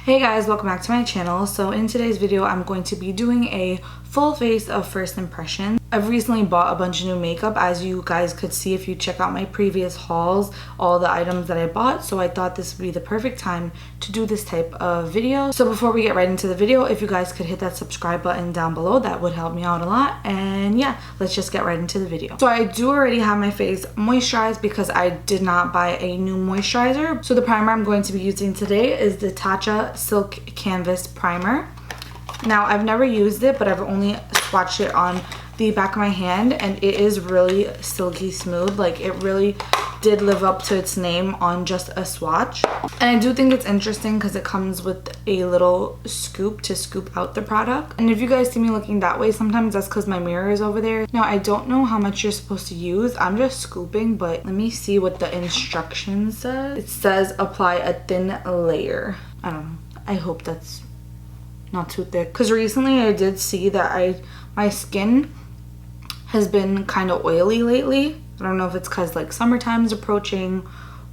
Hey guys, welcome back to my channel. So in today's video, I'm going to be doing a full face of first impression. I've recently bought a bunch of new makeup, as you guys could see if you check out my previous hauls, all the items that I bought. So I thought this would be the perfect time to do this type of video. So before we get right into the video, if you guys could hit that subscribe button down below, that would help me out a lot. And yeah, let's just get right into the video. So I do already have my face moisturized because I did not buy a new moisturizer. So the primer I'm going to be using today is the Tatcha Silk Canvas Primer. Now, I've never used it, but I've only swatched it on the back of my hand, and it is really silky smooth. Like, it really did live up to its name on just a swatch. And I do think it's interesting because it comes with a little scoop to scoop out the product. And if you guys see me looking that way, sometimes that's because my mirror is over there. Now, I don't know how much you're supposed to use. I'm just scooping, but let me see what the instructions says. It says apply a thin layer. I don't know. I hope that's not too thick, because recently I did see that my skin has been kind of oily lately. I don't know if it's because like summertime is approaching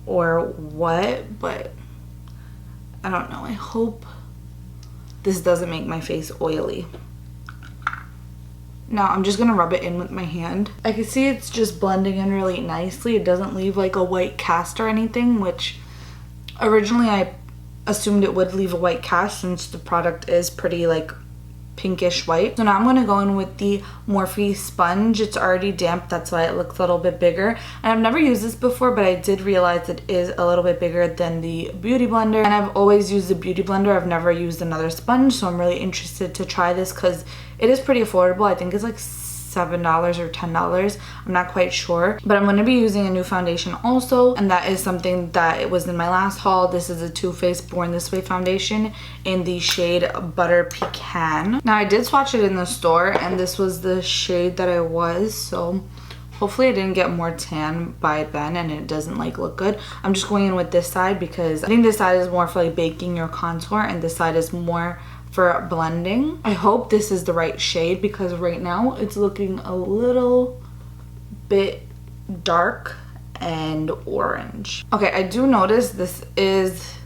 or what, but I don't know. I hope this doesn't make my face oily. Now I'm just gonna rub it in with my hand. I can see it's just blending in really nicely. It doesn't leave like a white cast or anything, which originally I assumed it would leave a white cast since the product is pretty like pinkish white. So now I'm going to go in with the Morphe sponge. It's already damp, that's why it looks a little bit bigger. And I've never used this before, but I did realize it is a little bit bigger than the Beauty Blender. And I've always used the Beauty Blender. I've never used another sponge, so I'm really interested to try this because it is pretty affordable. I think it's like $7 or $10. I'm not quite sure, but I'm going to be using a new foundation also, and that is something that it was in my last haul. This is a Too Faced Born This Way foundation in the shade Butter Pecan. Now I did swatch it in the store, and this was the shade that I was, so hopefully I didn't get more tan by then and it doesn't like look good. I'm just going in with this side because I think this side is more for like baking your contour and this side is more for blending. I hope this is the right shade because right now it's looking a little bit dark and orange. Okay, I do notice this is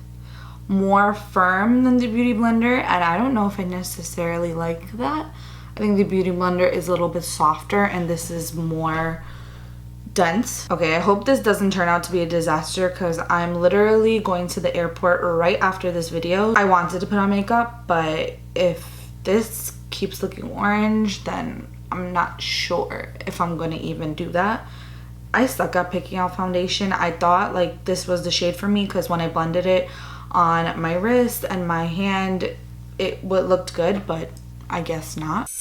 more firm than the Beauty Blender, and I don't know if I necessarily like that. I think the Beauty Blender is a little bit softer and this is more dense. Okay, I hope this doesn't turn out to be a disaster because I'm literally going to the airport right after this video. I wanted to put on makeup, but if this keeps looking orange, then I'm not sure if I'm going to even do that. I suck at picking out foundation. I thought like this was the shade for me because when I blended it on my wrist and my hand, it looked good, but I guess not.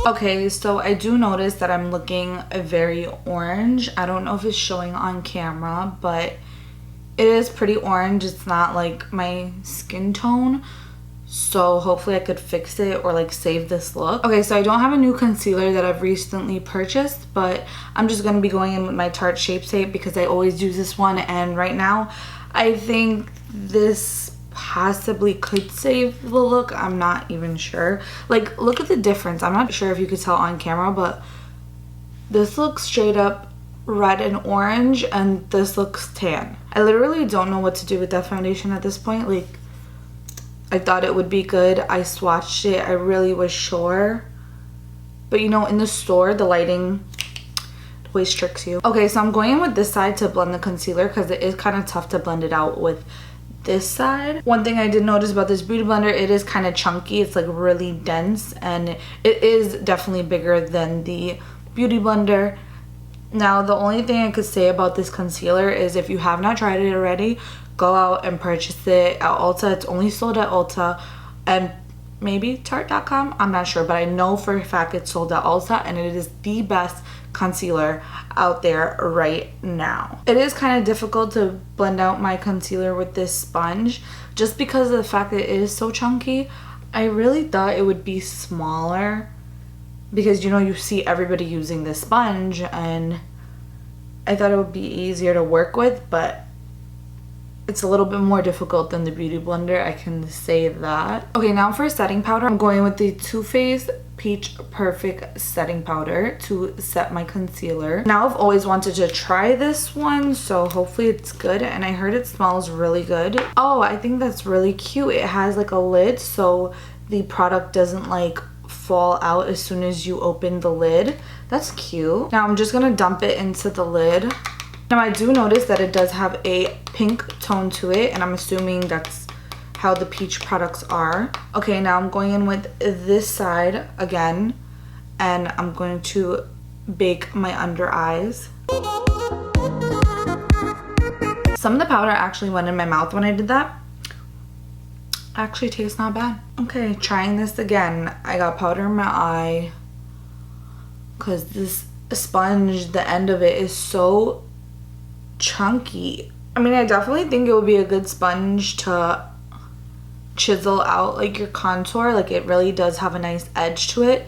Okay, so I do notice that I'm looking very orange. I don't know if it's showing on camera, but it is pretty orange. It's not like my skin tone. So hopefully I could fix it or like save this look. Okay, so I don't have a new concealer that I've recently purchased, but I'm just going to be going in with my Tarte Shapetape because I always use this one. And right now, I think this possibly could save the look. I'm not even sure. Like, look at the difference. I'm not sure if you could tell on camera, but this looks straight up red and orange and this looks tan. I literally don't know what to do with that foundation at this point. Like, I thought it would be good. I swatched it. I really was sure, but you know, in the store the lighting always tricks you. Okay, so I'm going in with this side to blend the concealer because it is kind of tough to blend it out with this side. One thing I did notice about this Beauty Blender, it is kind of chunky. It's like really dense and it is definitely bigger than the Beauty Blender. Now the only thing I could say about this concealer is if you have not tried it already, go out and purchase it at Ulta. It's only sold at Ulta and maybe Tarte.com. I'm not sure, but I know for a fact it's sold at Ulta and it is the best concealer out there right now. It is kind of difficult to blend out my concealer with this sponge just because of the fact that it is so chunky. I really thought it would be smaller because you know you see everybody using this sponge and I thought it would be easier to work with, but it's a little bit more difficult than the Beauty Blender, I can say that. Okay, now for setting powder, I'm going with the Too Faced Peach Perfect setting powder to set my concealer. Now I've always wanted to try this one, so hopefully it's good, and I heard it smells really good. Oh, I think that's really cute. It has like a lid so the product doesn't like fall out as soon as you open the lid. That's cute. Now I'm just gonna dump it into the lid. Now I do notice that it does have a pink tone to it, and I'm assuming that's how the peach products are. Okay, now I'm going in with this side again, and I'm going to bake my under eyes. Some of the powder actually went in my mouth when I did that. Actually tastes not bad. Okay, trying this again. I got powder in my eye because this sponge, the end of it is so chunky. I mean, I definitely think it would be a good sponge to chisel out like your contour. Like, it really does have a nice edge to it,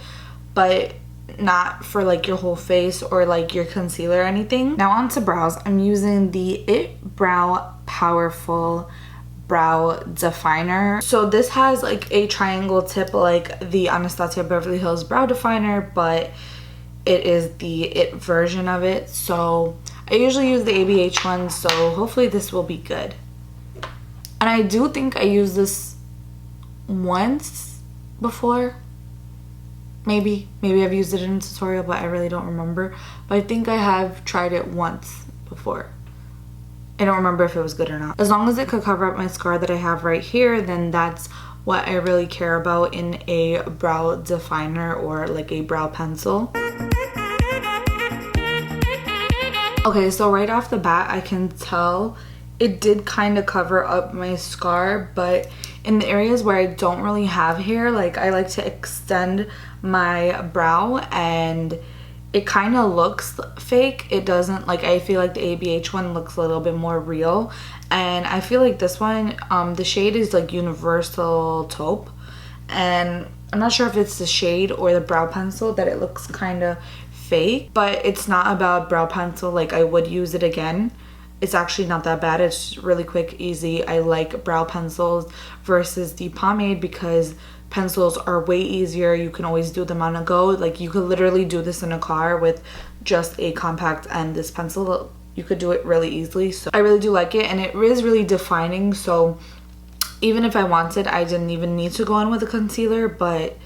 but not for like your whole face or like your concealer or anything. Now on to brows. I'm using the It Brow Powerful Brow Definer. So this has like a triangle tip like the Anastasia Beverly Hills Brow Definer, but it is the It version of it. So I usually use the ABH one, so hopefully this will be good. And I do think I used this once before. Maybe I've used it in a tutorial, but I really don't remember. But I think I have tried it once before. I don't remember if it was good or not. As long as it could cover up my scar that I have right here, then that's what I really care about in a brow definer or like a brow pencil. Okay, so right off the bat, I can tell it did kind of cover up my scar, but in the areas where I don't really have hair, like I like to extend my brow and it kind of looks fake. It doesn't, like, I feel like the ABH one looks a little bit more real, and I feel like this one, the shade is like Universal Taupe, and I'm not sure if it's the shade or the brow pencil that it looks kind of fake, but it's not about brow pencil. Like, I would use it again. It's actually not that bad. It's really quick, easy. I like brow pencils versus the pomade because pencils are way easier. You can always do them on a go. Like, you could literally do this in a car with just a compact and this pencil. You could do it really easily. So I really do like it, and it is really defining. So even if I wanted, I didn't even need to go in with a concealer, but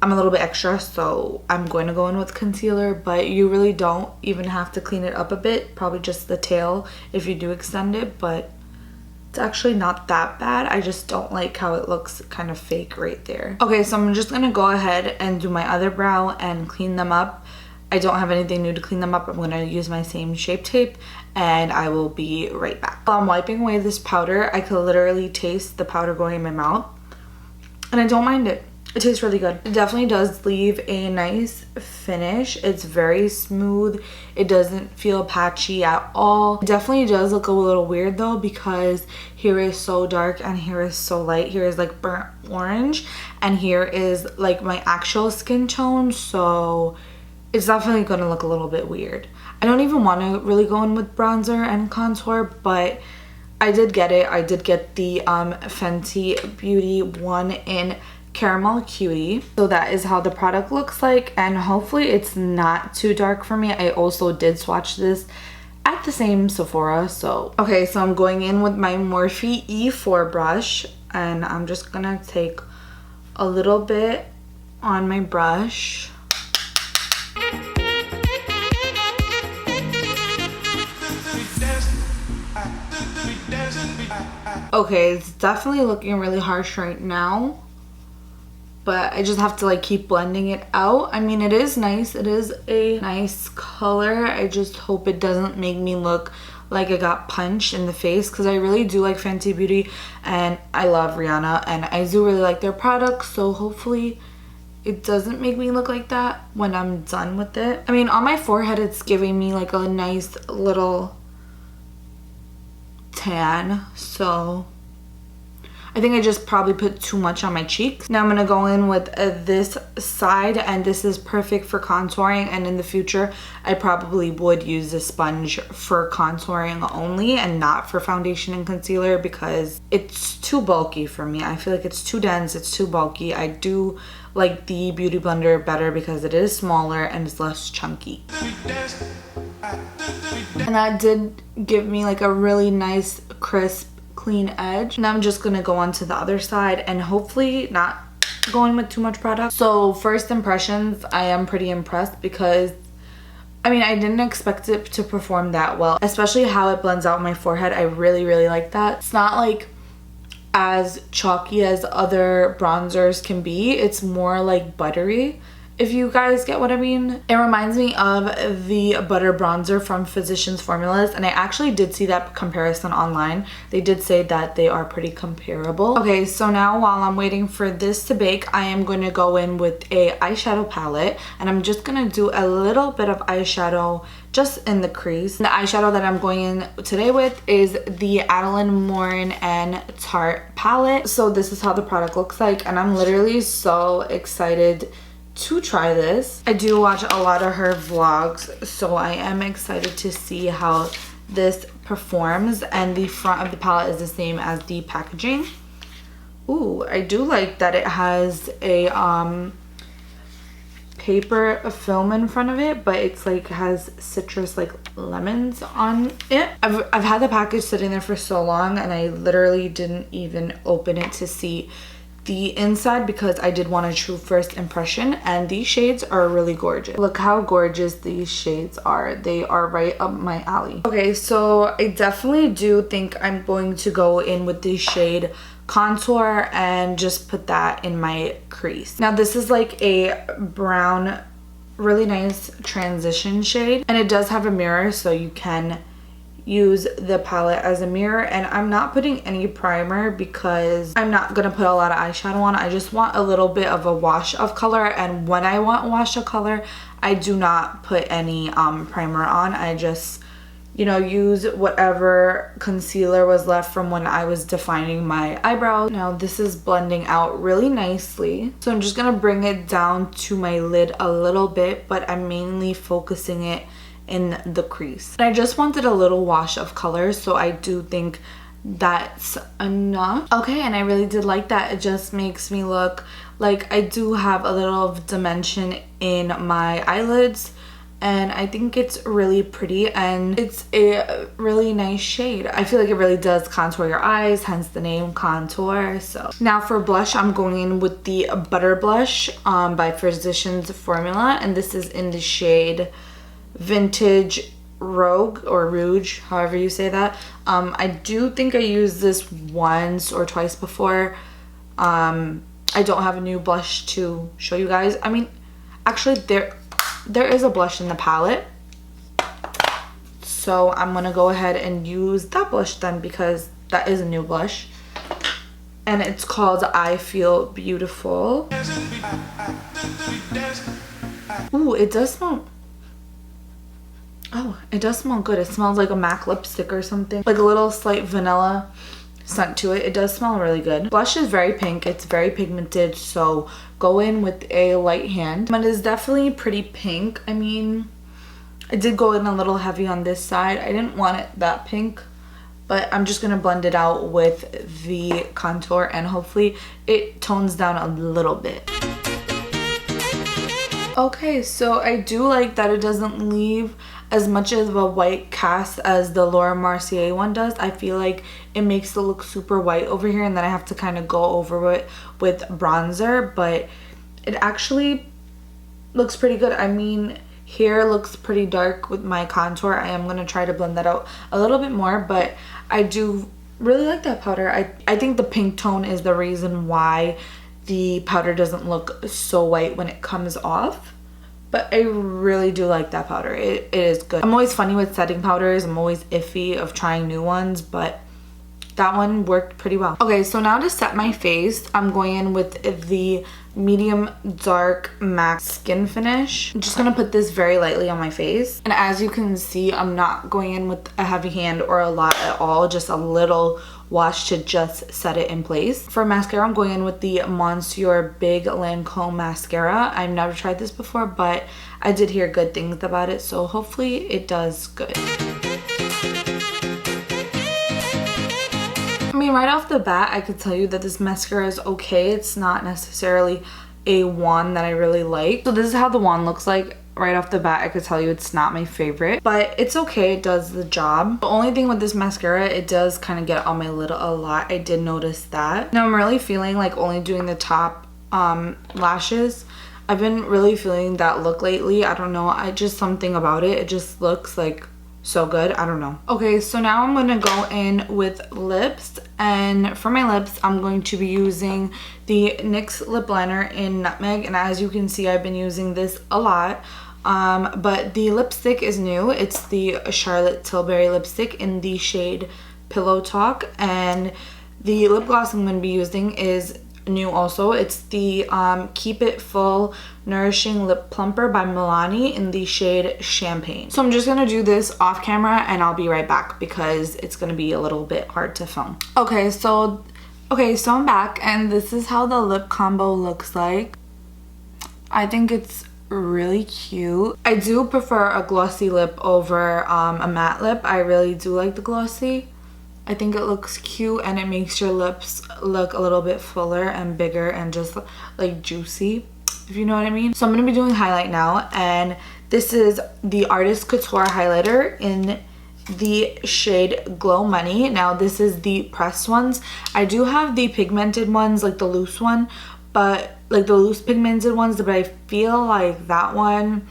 I'm a little bit extra, so I'm going to go in with concealer. But you really don't even have to clean it up a bit, probably just the tail if you do extend it, but it's actually not that bad. I just don't like how it looks kind of fake right there. Okay, so I'm just gonna go ahead and do my other brow and clean them up. I don't have anything new to clean them up. I'm gonna use my same Shape Tape, and I will be right back. While I'm wiping away this powder, I could literally taste the powder going in my mouth, and I don't mind it. It tastes really good. It definitely does leave a nice finish. It's very smooth. It doesn't feel patchy at all. It definitely does look a little weird though, because here is so dark and here is so light. Here is like burnt orange and here is like my actual skin tone. So it's definitely gonna look a little bit weird. I don't even want to really go in with bronzer and contour, but I did get it. I did get the Fenty Beauty one in Caramel Cutie. So that is how the product looks like, and hopefully it's not too dark for me. I also did swatch this at the same Sephora. So okay, so I'm going in with my Morphe E4 brush, and I'm just gonna take a little bit on my brush. Okay, it's definitely looking really harsh right now, but I just have to like keep blending it out. I mean, it is nice. It is a nice color. I just hope it doesn't make me look like I got punched in the face, because I really do like Fenty Beauty and I love Rihanna and I do really like their products. So hopefully it doesn't make me look like that when I'm done with it. I mean, on my forehead, it's giving me like a nice little tan. So I think I just probably put too much on my cheeks. Now I'm going to go in with this side, and this is perfect for contouring, and in the future I probably would use this sponge for contouring only and not for foundation and concealer because it's too bulky for me. I feel like it's too dense, it's too bulky. I do like the Beauty Blender better because it is smaller and it's less chunky. And that did give me like a really nice crisp clean edge. Now I'm just gonna go on to the other side and hopefully not going with too much product. So first impressions, I am pretty impressed because I mean, I didn't expect it to perform that well, especially how it blends out my forehead. I really like that. It's not like as chalky as other bronzers can be. It's more like buttery, if you guys get what I mean. It reminds me of the butter bronzer from Physicians Formulas, and I actually did see that comparison online. They did say that they are pretty comparable. Okay, so now while I'm waiting for this to bake, I am going to go in with a eyeshadow palette, and I'm just going to do a little bit of eyeshadow just in the crease. The eyeshadow that I'm going in today with is the Adeline Morin and Tarte palette. So this is how the product looks like, and I'm literally so excited to try this. I do watch a lot of her vlogs, so I am excited to see how this performs. And the front of the palette is the same as the packaging. Ooh, I do like that it has a paper film in front of it, but it's like has citrus like lemons on it. I've had the package sitting there for so long, and I literally didn't even open it to see the inside because I did want a true first impression, and these shades are really gorgeous. Look how gorgeous these shades are. They are right up my alley. Okay, so I definitely do think I'm going to go in with the shade Contour and just put that in my crease. Now this is like a brown, really nice transition shade, and it does have a mirror, so you can use the palette as a mirror. And I'm not putting any primer because I'm not gonna put a lot of eyeshadow on. I just want a little bit of a wash of color, and when I want wash of color, I do not put any primer on. I just, you know, use whatever concealer was left from when I was defining my eyebrows. Now this is blending out really nicely, so I'm just gonna bring it down to my lid a little bit, but I'm mainly focusing it in the crease. And I just wanted a little wash of color, so I do think that's enough. Okay, and I really did like that. It just makes me look like I do have a little of dimension in my eyelids, and I think it's really pretty, and it's a really nice shade. I feel like it really does contour your eyes, hence the name Contour. So now for blush, I'm going in with the Butter Blush by Physicians Formula, and this is in the shade Vintage Rogue or Rouge, however you say that. I do think I used this once or twice before. I don't have a new blush to show you guys. I mean, actually there is a blush in the palette, so I'm gonna go ahead and use that blush then, because that is a new blush, and it's called I Feel Beautiful. Ooh, it does smell, oh, it does smell good. It smells like a MAC lipstick or something, like a little slight vanilla scent to it. It does smell really good. Blush is very pink, it's very pigmented, so go in with a light hand. But it's definitely pretty pink. I mean, I did go in a little heavy on this side. I didn't want it that pink, but I'm just gonna blend it out with the contour, and hopefully it tones down a little bit. Okay, so I do like that it doesn't leave as much of a white cast as the Laura Mercier one does. I feel like it makes it look super white over here, and then I have to kind of go over it with bronzer, but it actually looks pretty good. I mean, here looks pretty dark with my contour. I am going to try to blend that out a little bit more, but I do really like that powder. I think the pink tone is the reason why the powder doesn't look so white when it comes off. But I really do like that powder. It is good. I'm always funny with setting powders. I'm always iffy of trying new ones, but that one worked pretty well. Okay, so now to set my face, I'm going in with the medium dark MAC skin finish. I'm just gonna put this very lightly on my face. And as you can see, I'm not going in with a heavy hand or a lot at all, just a little wash to just set it in place. For mascara, I'm going in with the Monsieur Big Lancome mascara. I've never tried this before, but I did hear good things about it, so hopefully it does good. I mean, right off the bat, I could tell you that this mascara is okay. It's not necessarily a wand that I really like. So this is how the wand looks like. Right off the bat, I could tell you it's not my favorite, but it's okay. It does the job. The only thing with this mascara, it does kind of get on my lid a lot. I did notice that. Now I'm really feeling like only doing the top lashes. I've been really feeling that look lately. I don't know. I just something about it. It just looks like so good. I don't know. Okay, so now I'm gonna go in with lips, and for my lips I'm going to be using the NYX lip liner in Nutmeg, and as you can see I've been using this a lot. But the lipstick is new. It's the Charlotte Tilbury lipstick in the shade Pillow Talk, and the lip gloss I'm going to be using is new also. It's the Keep It Full Nourishing Lip Plumper by Milani in the shade Champagne. So I'm just going to do this off camera and I'll be right back because it's going to be a little bit hard to film. Okay, so I'm back, and this is how the lip combo looks like. I think it's really cute. I do prefer a glossy lip over a matte lip. I really do like the glossy. I think it looks cute and it makes your lips look a little bit fuller and bigger and just like juicy, if you know what I mean. So I'm going to be doing highlight now, and this is the Artist Couture highlighter in the shade Glow Money. Now this is the pressed ones. I do have the pigmented ones, like the loose one, but like the loose pigmented ones, but I feel like that one,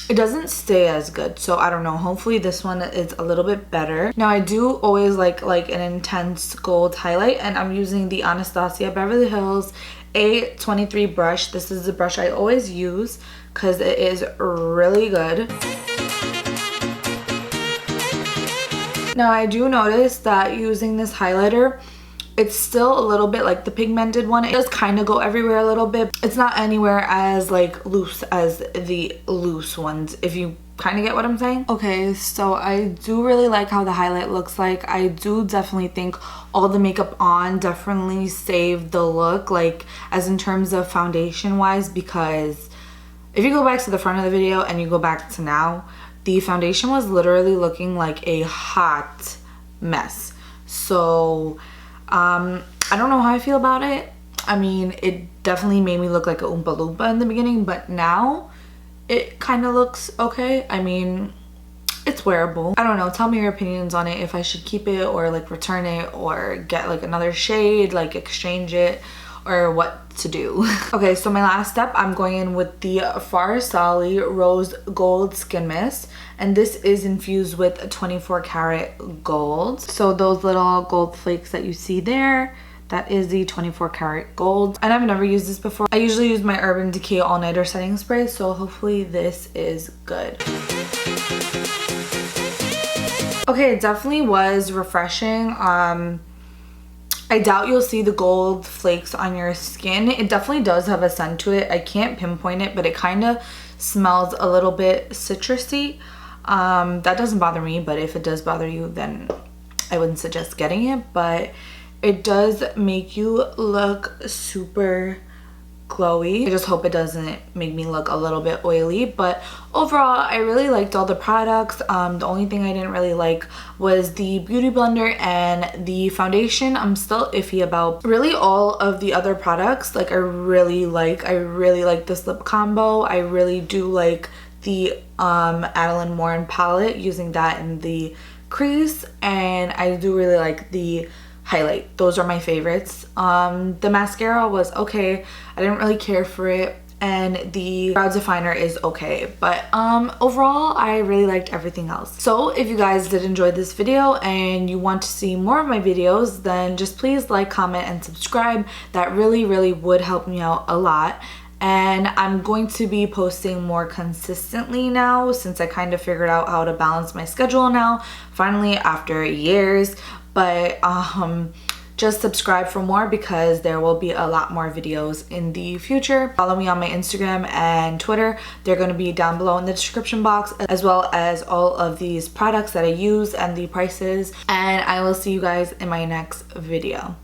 it doesn't stay as good. So I don't know, hopefully this one is a little bit better. Now I do always like an intense gold highlight, and I'm using the Anastasia Beverly Hills A23 brush. This is the brush I always use because it is really good. Now I do notice that using this highlighter, it's still a little bit like the pigmented one. It does kind of go everywhere a little bit. It's not anywhere as like loose as the loose ones, if you kind of get what I'm saying. Okay, so I do really like how the highlight looks like. I do definitely think all the makeup on definitely saved the look, like as in terms of foundation wise, because if you go back to the front of the video and you go back to now, the foundation was literally looking like a hot mess. So I don't know how I feel about it. I mean, it definitely made me look like a Oompa Loompa in the beginning, but now it kind of looks okay. I mean, it's wearable. I don't know, tell me your opinions on it, if I should keep it or like return it or get like another shade, like exchange it, or what to do. Okay, so my last step, I'm going in with the Farsali Rose Gold Skin Mist, and this is infused with a 24 karat gold. So those little gold flakes that you see there, that is the 24 karat gold, and I've never used this before. I usually use my Urban Decay All Nighter setting spray, so hopefully this is good. Okay, it definitely was refreshing. I doubt you'll see the gold flakes on your skin. It definitely does have a scent to it. I can't pinpoint it, but it kind of smells a little bit citrusy. That doesn't bother me, but if it does bother you, then I wouldn't suggest getting it. But it does make you look super glowy. I just hope it doesn't make me look a little bit oily, but overall I really liked all the products. The only thing I didn't really like was the beauty blender and the foundation. I'm still iffy about. Really all of the other products, like I really like this lip combo. I really do like the Adeline Warren palette, using that in the crease, and I do really like the highlight. Those are my favorites. The mascara was okay. I didn't really care for it, and the brow definer is okay, but overall I really liked everything else. So if you guys did enjoy this video and you want to see more of my videos, then just please like, comment, and subscribe. That really would help me out a lot. And I'm going to be posting more consistently now, since I kind of figured out how to balance my schedule now, finally, after years. But just subscribe for more because there will be a lot more videos in the future. Follow me on my Instagram and Twitter. They're going to be down below in the description box, as well as all of these products that I use and the prices. And I will see you guys in my next video.